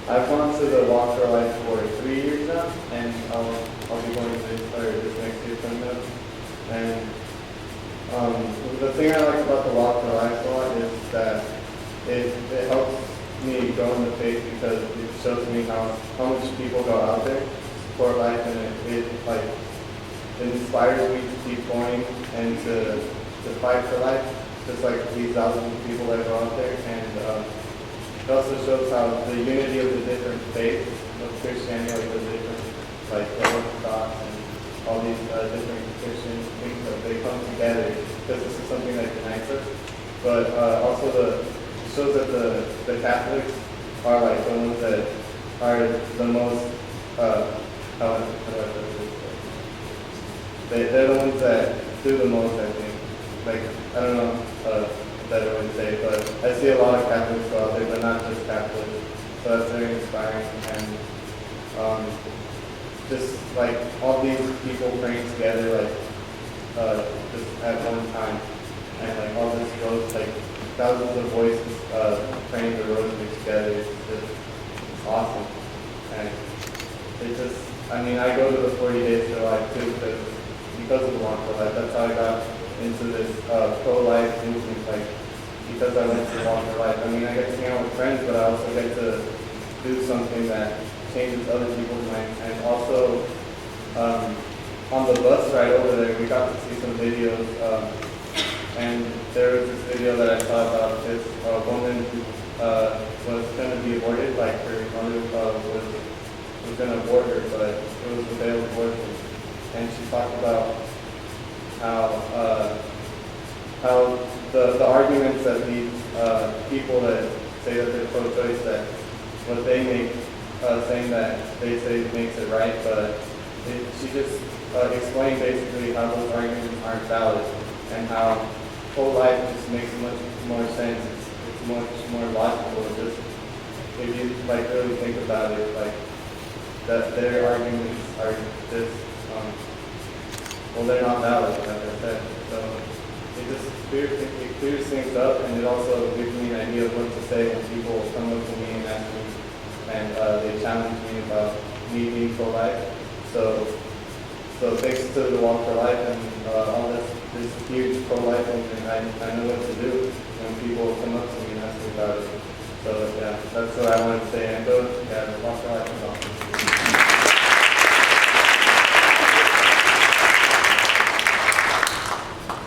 I've gone to the Walk for Life for 3 years now, and I'll be going this next year coming up. And the thing I like about the Walk for Life a lot is that it helps me grow in the faith because it shows me how much people go out there to support life, and it inspires me to keep going and to fight for life, just like these thousands of people that go out there. And it also shows how the unity of the different faiths of Christianity, like the different, like the Orthodox and all these different Christian things, that they come together because this is something that unites us. But also it shows that the Catholics are like the ones that are the most, how do I put this? They're the ones that do the most, I think. Like, I don't know better way to say it, but I see a lot of Catholics go out there, but not just Catholics. So that's very inspiring. And just like all these people praying together, like just at one time, and like all this growth, like thousands of voices praying the rosary together, it's just awesome. And it just, I mean, I go to the 40 Days for Life too because of the Walk for Life. That's how I got into this pro-life movement, like because I went to Walk for Life. I mean, I get to hang out with friends, but I also get to do something that changes other people's minds. And also, on the bus ride over there, we got to see some videos, and there was this video that I saw about this woman who was going to be aborted, like her mother was going to abort her, but it was a failed abortion. And she talked about how the arguments that these people that say that they're pro-choice, that what they make, saying that they say makes it right, but she just explained basically how those arguments aren't valid, and how whole life just makes much more sense. It's much more logical. Just if you like really think about it, like that their arguments are just well, they're not valid, like I said. So it just clears things up, and it also gives me an idea of what to say when people come up to me and ask me, and they challenge me about me being pro-life. So thanks to the Walk for Life and all this huge pro-life movement, I know what to do when people come up to me and ask me about it. So yeah, that's what I wanted to say. And the Walk for Life is awesome.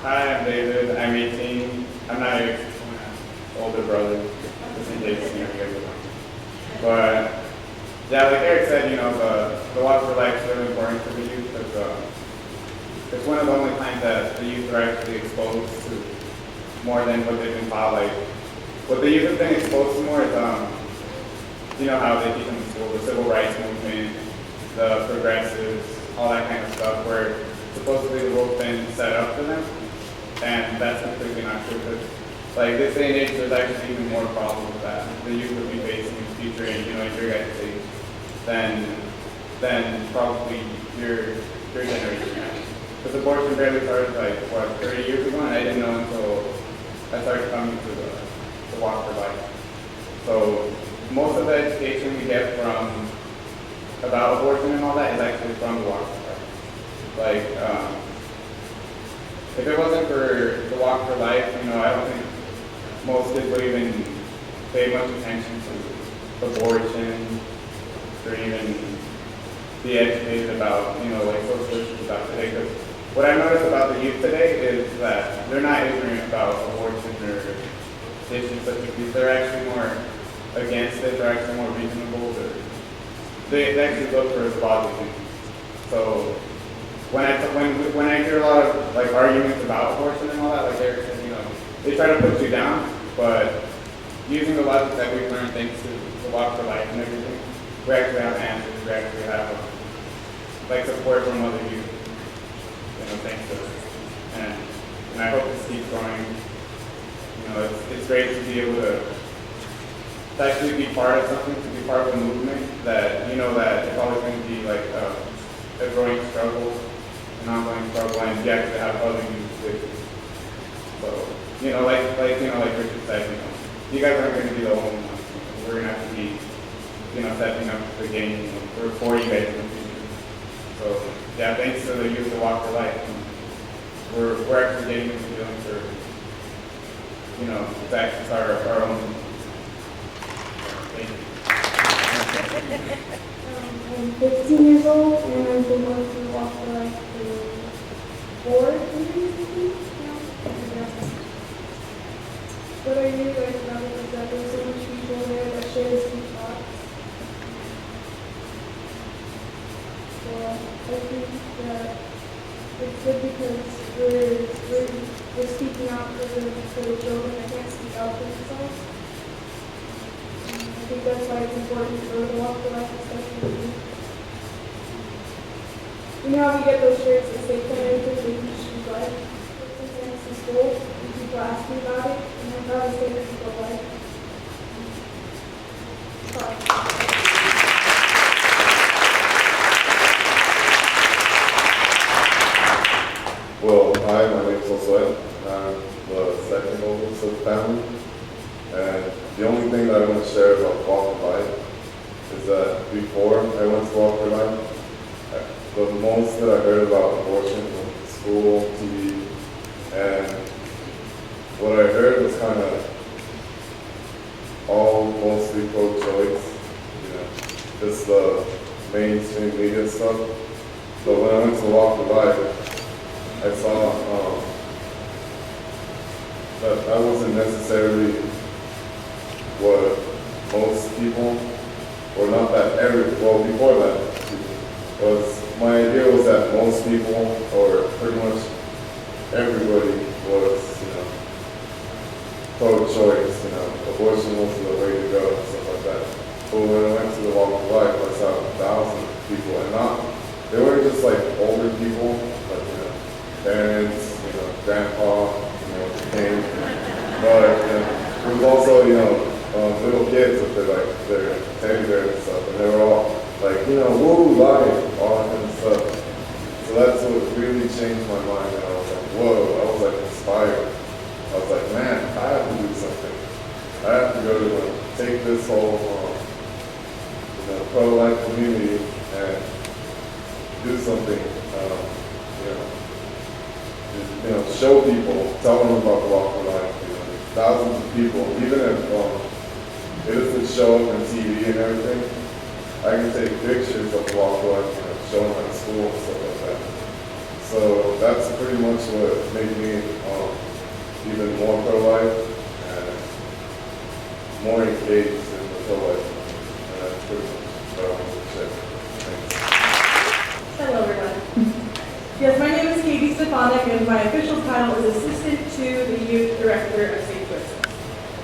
Hi, I'm David. I'm 18. I'm not an older brother, just in case you guys don't. But yeah, like Eric said, the Walk for Life is really important for the youth because it's one of the only times that the youth are actually exposed to more than what they've been taught. Like what the youth have been exposed to more is how they teach in school, the civil rights movement, the progressives, all that kind of stuff, where supposedly the world's been set up for them. And that's completely not true, because like this day and age, there's actually even more problems that the youth will be facing in the future, and your guys' age, than probably your generation has. Because abortion barely started 30 years ago, and I didn't know until I started coming to the Walk for Life. So most of the education we get from about abortion and all that is actually from the Walk for Life. If it wasn't for the Walk for Life, I don't think most kids would even pay much attention to abortion or even be educated about, social issues about today. Because what I noticed about the youth today is that they're not ignorant about abortion or issues such as these. They're actually more against it. They're actually more reasonable. They actually look for godly things. So when I hear a lot of arguments about abortion and all that, like Eric said, they try to put you down, but using the logic that we've learned thanks to the Walk for Life and everything, we actually have answers. We actually have support from other youth, thanks to this. And I hope this keeps going. It's great to be able to actually be part of something, to be part of a movement that that it's always going to be a growing struggle, an ongoing struggle, and you actually have other youth with you. So, like Richard said, you guys aren't going to be the only ones. We're going to have to be setting up the game for you guys in the future. So yeah, thanks to the youth of Walk for Life. We're actually getting these feelings for, to access our own. Thank you. I'm 15 years old and I've been going through Walk for Life for 4 years, I think. What I really like about it is that there's so much people there that share the same thoughts. So I think that it's good because we're speaking out for the children that can't speak out for themselves. I think that's why it's important for the Walk for Life, especially. You know how we get those shirts that say "Can I choose life?" It's in school, and people ask me about it, and I'm proud to say that people like it. Well, hi, my name is Josué. I'm the second oldest of the family. And the only thing that I want to share about Walk for Life is that before I went to Walk for Life, the most that I heard about abortion was school, TV, and what I heard was kind of all mostly pro-choice, just the mainstream media stuff. But when I went to Walk for Life, I saw that wasn't necessarily what most people, or not that well, before that, my idea was that most people, or pretty much everybody, was, pro-choice, abortion wasn't the way to go, and stuff like that. But when I went to the Walk for Life, I saw thousands of people, and they weren't just like older people, like, parents, grandpa, came, but it was also, little kids with their teddy bears and stuff, and they were all like, woo, life, all that kind of stuff. So that's what really changed my mind, and I was like, whoa, I was like inspired. I was like, man, I have to do something. I have to go to take this whole, pro-life community and do something, show people, tell them about the Walk for Life. Thousands of people, even if it doesn't show up on TV and everything, I can take pictures of the Walk for Life, show them at school and stuff like that. So that's pretty much what made me even more pro-life and more engaged in the pro-life. And that's pretty much what I wanted to share. Thanks. Hello, everyone. Yes, my name is Katie Steffanic, and my official title is Assistant to the Youth Director of St. Joseph's.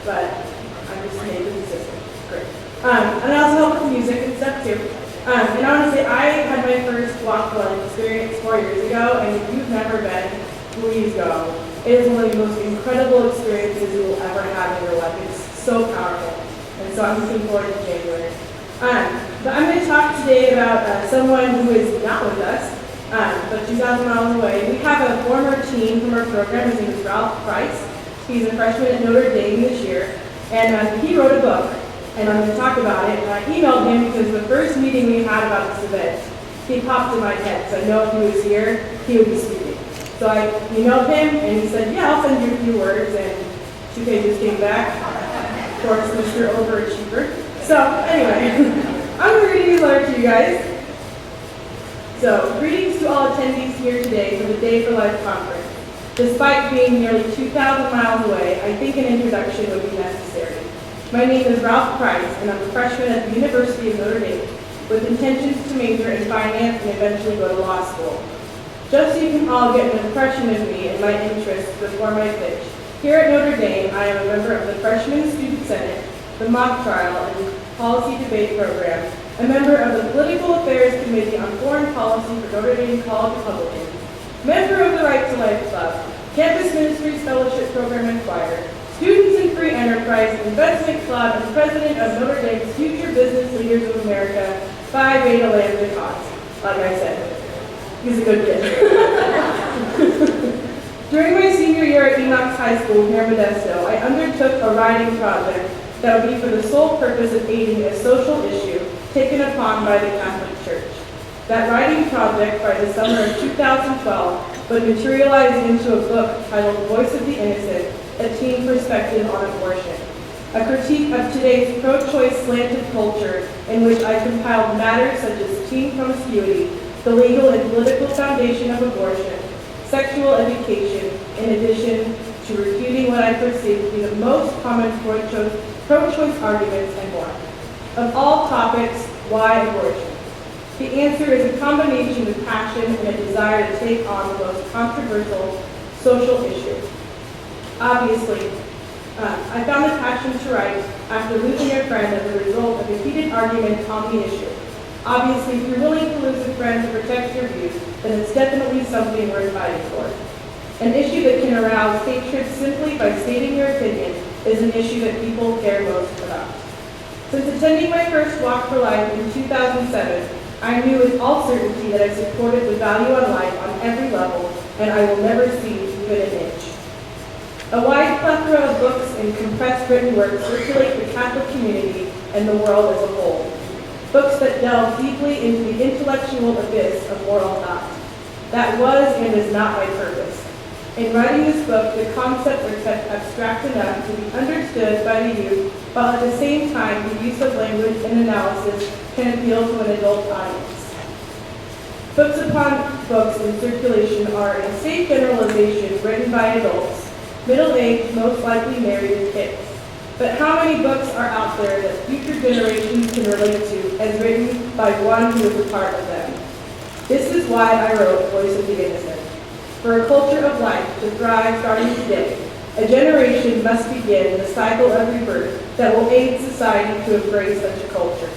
But I'm just named as assistant. Great. And I also help with music and stuff too. And honestly, I had my first Walk for Life experience 4 years ago, and if you've never been, please go. It is one of the most incredible experiences you will ever have in your life. It's so powerful. And so I'm looking forward to January. But I'm going to talk today about someone who is not with us, but 2,000 miles away. We have a former teen from our program. His name is Ralph Price. He's a freshman at Notre Dame this year, and he wrote a book, and I'm going to talk about it. And I emailed him because the first meeting we had about this event, he popped in my head, so I know if he was here, he would be speaking. So I emailed him, and he said, yeah, I'll send you a few words, and 2 pages came back. Of course, Mr. Overachiever. So anyway, I'm going to read these letters to you guys. So, greetings to all attendees here today for the Day for Life conference. Despite being nearly 2,000 miles away, I think an introduction would be necessary. My name is Ralph Price, and I'm a freshman at the University of Notre Dame, with intentions to major in finance and eventually go to law school. Just so you can all get an impression of me and my interests before my pitch, here at Notre Dame, I am a member of the Freshman Student Senate, the Mock Trial, and Policy Debate Program, a member of the Political Affairs Committee on Foreign Policy for Notre Dame College Republicans, member of the Right to Life Club, Campus Ministries Fellowship Program and Choir, Students in Free Enterprise Investment Club, and president of Notre Dame's Future Business Leaders of America, Phi Beta Lambda Cause. Like I said, he's a good kid. During my senior year at Enox High School near Modesto, I undertook a writing project that would be for the sole purpose of aiding a social issue taken upon by the Catholic Church. That writing project by the summer of 2012 would materialize into a book titled Voice of the Innocent, A Teen Perspective on Abortion, a critique of today's pro-choice slanted culture in which I compiled matters such as teen promiscuity, the legal and political foundation of abortion, sexual education, in addition to refuting what I perceive to be the most common pro-choice arguments and more. Of all topics, why abortion? The answer is a combination of passion and a desire to take on the most controversial social issue. Obviously, I found the passion to write after losing a friend as a result of a heated argument on the issue. Obviously, if you're willing to lose a friend to protect your views, then it's definitely something worth fighting for. An issue that can arouse hatred simply by stating your opinion is an issue that people care most about. Since attending my first Walk for Life in 2007, I knew with all certainty that I supported the value on life on every level, and I will never cede even an inch. A wide plethora of books and compressed written works circulate the Catholic community and the world as a whole. Books that delve deeply into the intellectual abyss of moral thought. That was and is not my purpose. In writing this book, the concepts are kept abstract enough to be understood by the youth, while at the same time the use of language and analysis can appeal to an adult audience. Books upon books in circulation are, in safe generalization, written by adults, middle-aged, most likely married with kids. But how many books are out there that future generations can relate to as written by one who is a part of them? This is why I wrote Voice of the Innocent. For a culture of life to thrive starting today, a generation must begin the cycle of rebirth that will aid society to embrace such a culture.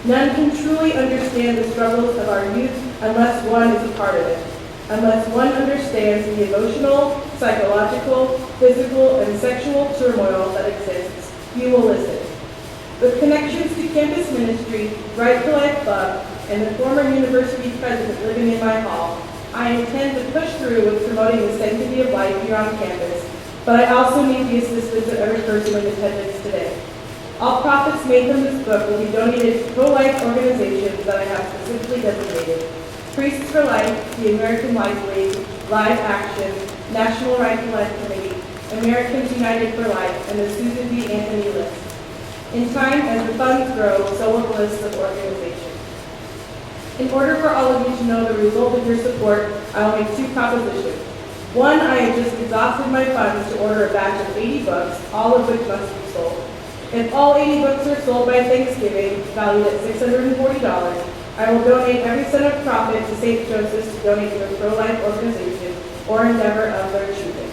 None can truly understand the struggles of our youth unless one is a part of it, unless one understands the emotional, psychological, physical, and sexual turmoil that exists. You will listen. With connections to campus ministry, Right to Life Club, and the former university president living in my hall, I intend to push through with promoting the sanctity of life here on campus, but I also need the assistance of every person in attendance today. All profits made from this book will be donated to pro-life organizations that I have specifically designated. Priests for Life, the American Life League, Live Action, National Right to Life Committee, Americans United for Life, and the Susan B. Anthony list. In time, as the funds grow, so will the list of organizations. In order for all of you to know the result of your support, I will make two propositions. One, I have just exhausted my funds to order a batch of 80 books, all of which must be sold. If all 80 books are sold by Thanksgiving, valued at $640, I will donate every cent of profit to St. Joseph's to donate to a pro-life organization or endeavor of their choosing.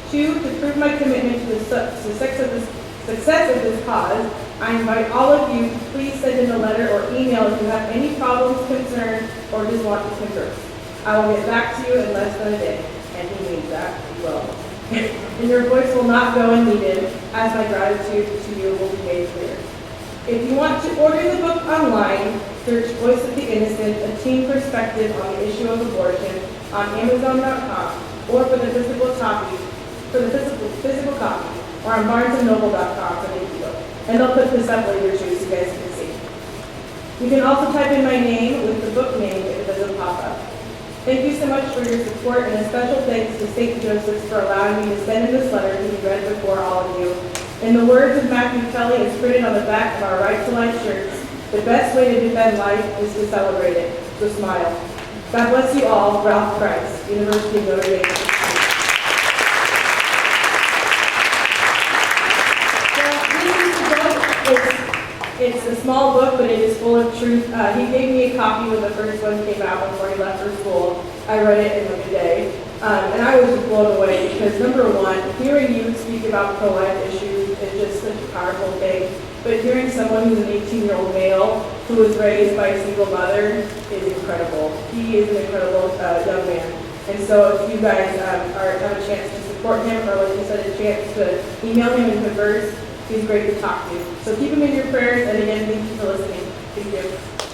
Two, to prove my commitment to the success of this cause, I invite all of you to please send in a letter or email if you have any problems, concerns, or just want to converse. I will get back to you in less than a day. And he means that, he will. And your voice will not go unneeded, as my gratitude to you will be made clear. If you want to order the book online, search Voice of the Innocent, A Teen Perspective on the Issue of Abortion on Amazon.com, or for the physical copy, or on BarnesandNoble.com for the ebook. And I'll put this up later too, so you guys can see. You can also type in my name with the book name if it doesn't pop up. Thank you so much for your support, and a special thanks to St. Joseph's for allowing me to send in this letter to be read before all of you. In the words of Matthew Kelly, as printed on the back of our Right to Life shirts, the best way to defend life is to celebrate it. So smile. God bless you all. Ralph Price, University of Notre Dame. It's a small book, but it is full of truth. He gave me a copy when the first one came out before he left for school. I read it in like a day, and I was just blown away because, number one, hearing you speak about pro-life issues is just such a powerful thing. But hearing someone who's an 18-year-old male who was raised by a single mother is incredible. He is an incredible young man. And so if you guys have a chance to support him, or like you said, a chance to email him and converse, he's great to talk to. So keep him in your prayers, and again, thank you for listening. Thank you.